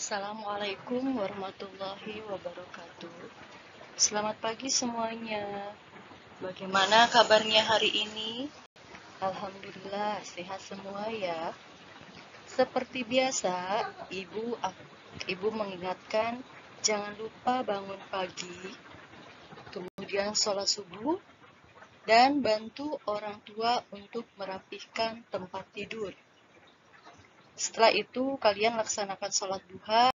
Assalamualaikum warahmatullahi wabarakatuh. Selamat pagi semuanya. Bagaimana kabarnya hari ini? Alhamdulillah sehat semua ya. Seperti biasa, ibu mengingatkan jangan lupa bangun pagi, kemudian sholat subuh, dan bantu orang tua untuk merapihkan tempat tidur. Setelah itu kalian laksanakan sholat duha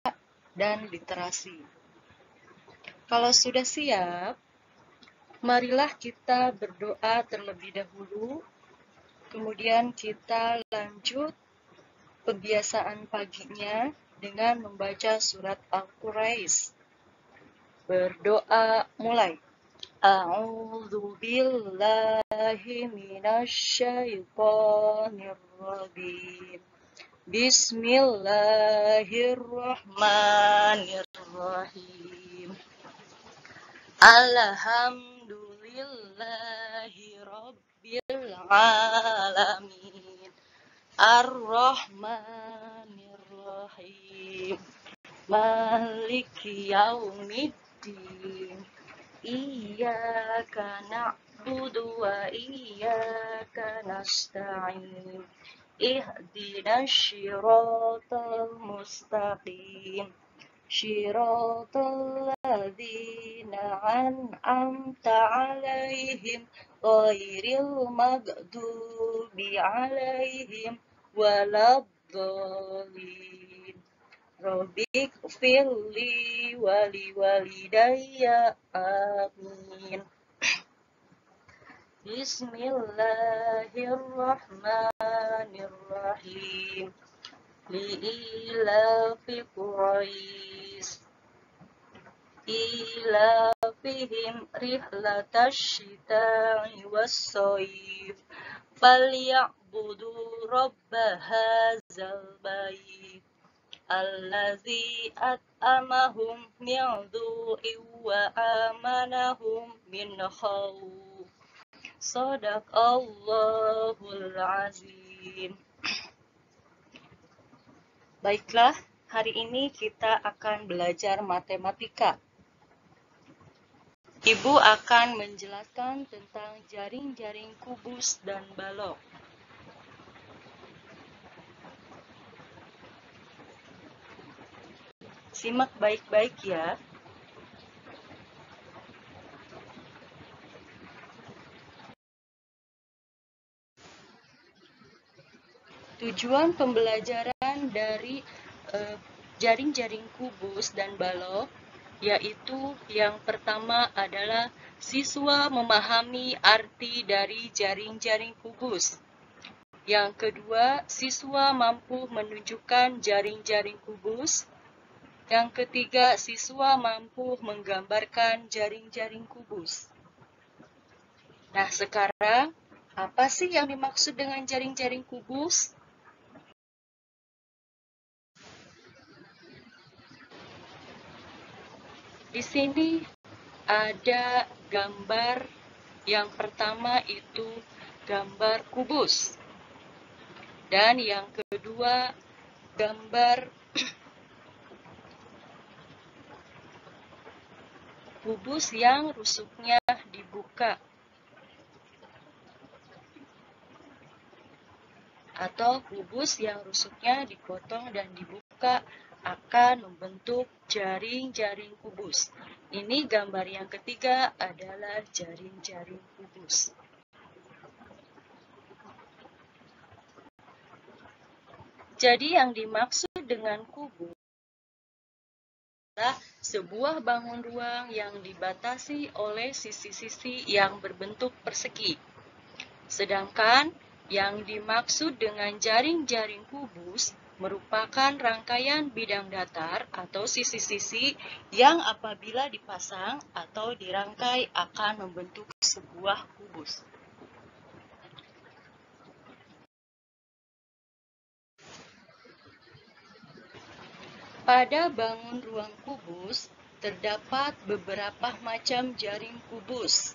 dan literasi. Kalau sudah siap, marilah kita berdoa terlebih dahulu. Kemudian kita lanjut kebiasaan paginya dengan membaca surat Al-Quraish. Berdoa mulai. A'udzu billahi minasyaitonir rajim. Bismillahirrahmanirrahim. Alhamdulillahi rabbil alamin. Ar-Rahmanir-Rahim. Maliki yaumiddin. Iyyaka na'budu wa iyyaka nasta'in. Ihdinas syiratal mustaqim. Syiratal ladzina an'amta 'alaihim ghairil maghdubi 'alaihim waladdallin. Rabbighfirli wa liwalidayya amin. Bismillahirrahmanirrahim. Li'ilafi Quraisy ilafihim rihlatash syita'i was-shayf falyabudu rabba hadzal bait allazi at'amahum min dzu'in wa amanahum min khauf. Shadaqallahul azim. Baiklah, hari ini kita akan belajar matematika. Ibu akan menjelaskan tentang jaring-jaring kubus dan balok. Simak baik-baik ya. Tujuan pembelajaran dari jaring-jaring kubus dan balok yaitu yang pertama adalah siswa memahami arti dari jaring-jaring kubus. Yang kedua, siswa mampu menunjukkan jaring-jaring kubus. Yang ketiga, siswa mampu menggambarkan jaring-jaring kubus. Nah, sekarang apa sih yang dimaksud dengan jaring-jaring kubus? Di sini ada gambar yang pertama itu gambar kubus. Dan yang kedua gambar kubus yang rusuknya dibuka. Atau kubus yang rusuknya dipotong dan dibuka akan membentuk jaring-jaring kubus. Ini gambar yang ketiga adalah jaring-jaring kubus. Jadi yang dimaksud dengan kubus adalah sebuah bangun ruang yang dibatasi oleh sisi-sisi yang berbentuk persegi. Sedangkan yang dimaksud dengan jaring-jaring kubus merupakan rangkaian bidang datar atau sisi-sisi yang apabila dipasang atau dirangkai akan membentuk sebuah kubus. Pada bangun ruang kubus terdapat beberapa macam jaring kubus.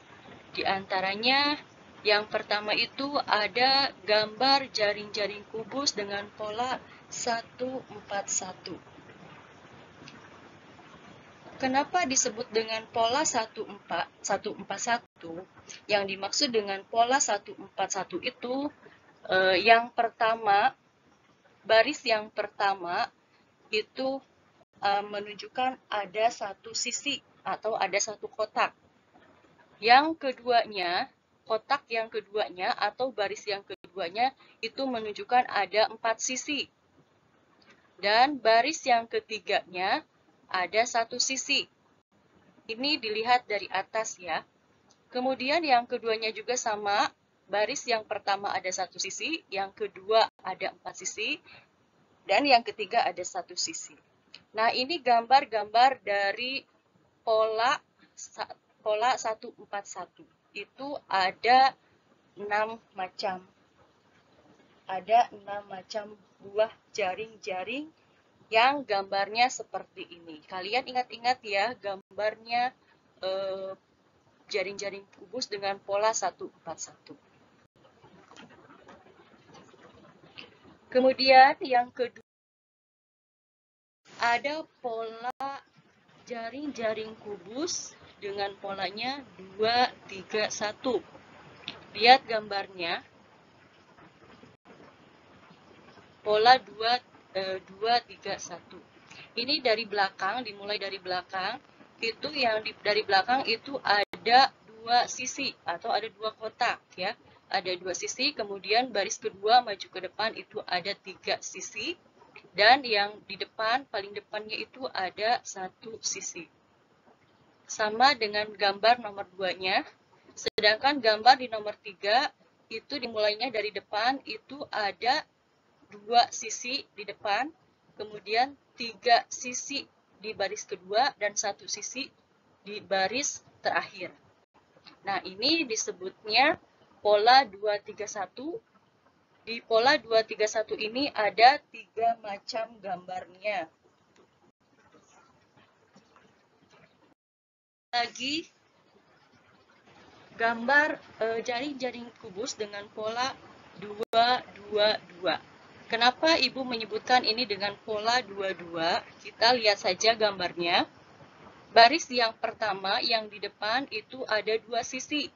Di antaranya yang pertama itu ada gambar jaring-jaring kubus dengan pola 141. Kenapa disebut dengan pola 141? Yang dimaksud dengan pola 141 itu yang pertama, baris yang pertama itu menunjukkan ada satu sisi atau ada satu kotak. Yang keduanya, kotak yang keduanya atau baris yang keduanya itu menunjukkan ada 4 sisi. Dan baris yang ketiganya ada satu sisi. Ini dilihat dari atas ya. Kemudian yang keduanya juga sama. Baris yang pertama ada satu sisi, yang kedua ada 4 sisi, dan yang ketiga ada satu sisi. Nah, ini gambar-gambar dari pola 141. Itu ada 6 macam. Ada 6 macam buah jaring-jaring yang gambarnya seperti ini. Kalian ingat-ingat ya, gambarnya jaring-jaring kubus dengan pola 141. Kemudian yang kedua, ada pola jaring-jaring kubus dengan polanya 2, 3, 1. Lihat gambarnya. Pola 2, 3, 1. Ini dari belakang, dimulai dari belakang. Itu yang dari belakang itu ada 2 sisi atau ada 2 kotak ya. Ada 2 sisi, kemudian baris kedua maju ke depan itu ada 3 sisi. Dan yang di depan, paling depannya itu ada 1 sisi. Sama dengan gambar nomor 2-nya. Sedangkan gambar di nomor 3 itu dimulainya dari depan itu ada 2 sisi di depan, kemudian 3 sisi di baris kedua dan 1 sisi di baris terakhir. Nah, ini disebutnya pola 231. Di pola 231 ini ada 3 macam gambarnya. Lagi gambar jaring-jaring kubus dengan pola 222. Kenapa Ibu menyebutkan ini dengan pola 22? Kita lihat saja gambarnya. Baris yang pertama yang di depan itu ada 2 sisi.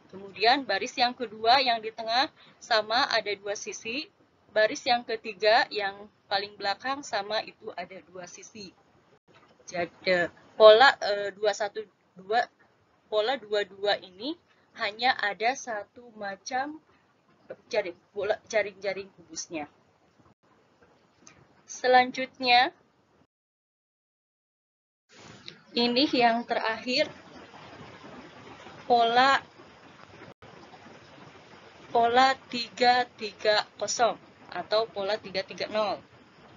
Kemudian baris yang kedua yang di tengah sama ada 2 sisi. Baris yang ketiga yang paling belakang sama itu ada 2 sisi. Jadi pola 22 ini hanya ada satu macam jaring-jaring kubusnya. Selanjutnya, ini yang terakhir, pola 330 atau pola 330.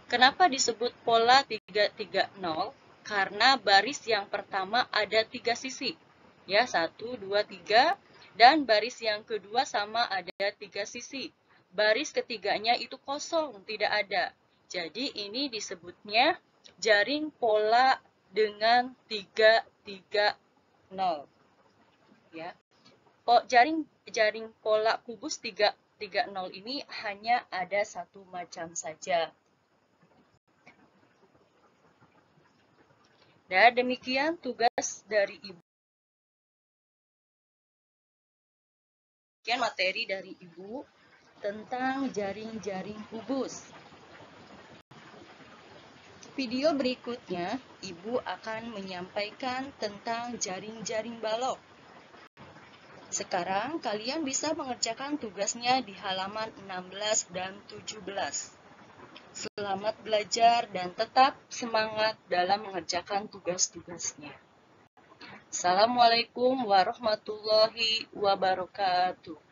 Kenapa disebut pola 330? Karena baris yang pertama ada 3 sisi. Ya, 1, 2, 3. Dan baris yang kedua sama ada 3 sisi. Baris ketiganya itu kosong, tidak ada. Jadi ini disebutnya jaring pola dengan 330. Ya. Jaring pola kubus 330 ini hanya ada satu macam saja. Dan demikian tugas dari Ibu. Demikian materi dari Ibu tentang jaring-jaring kubus. Video berikutnya, Ibu akan menyampaikan tentang jaring-jaring balok. Sekarang, kalian bisa mengerjakan tugasnya di halaman 16 dan 17. Selamat belajar dan tetap semangat dalam mengerjakan tugas-tugasnya. Assalamualaikum warahmatullahi wabarakatuh.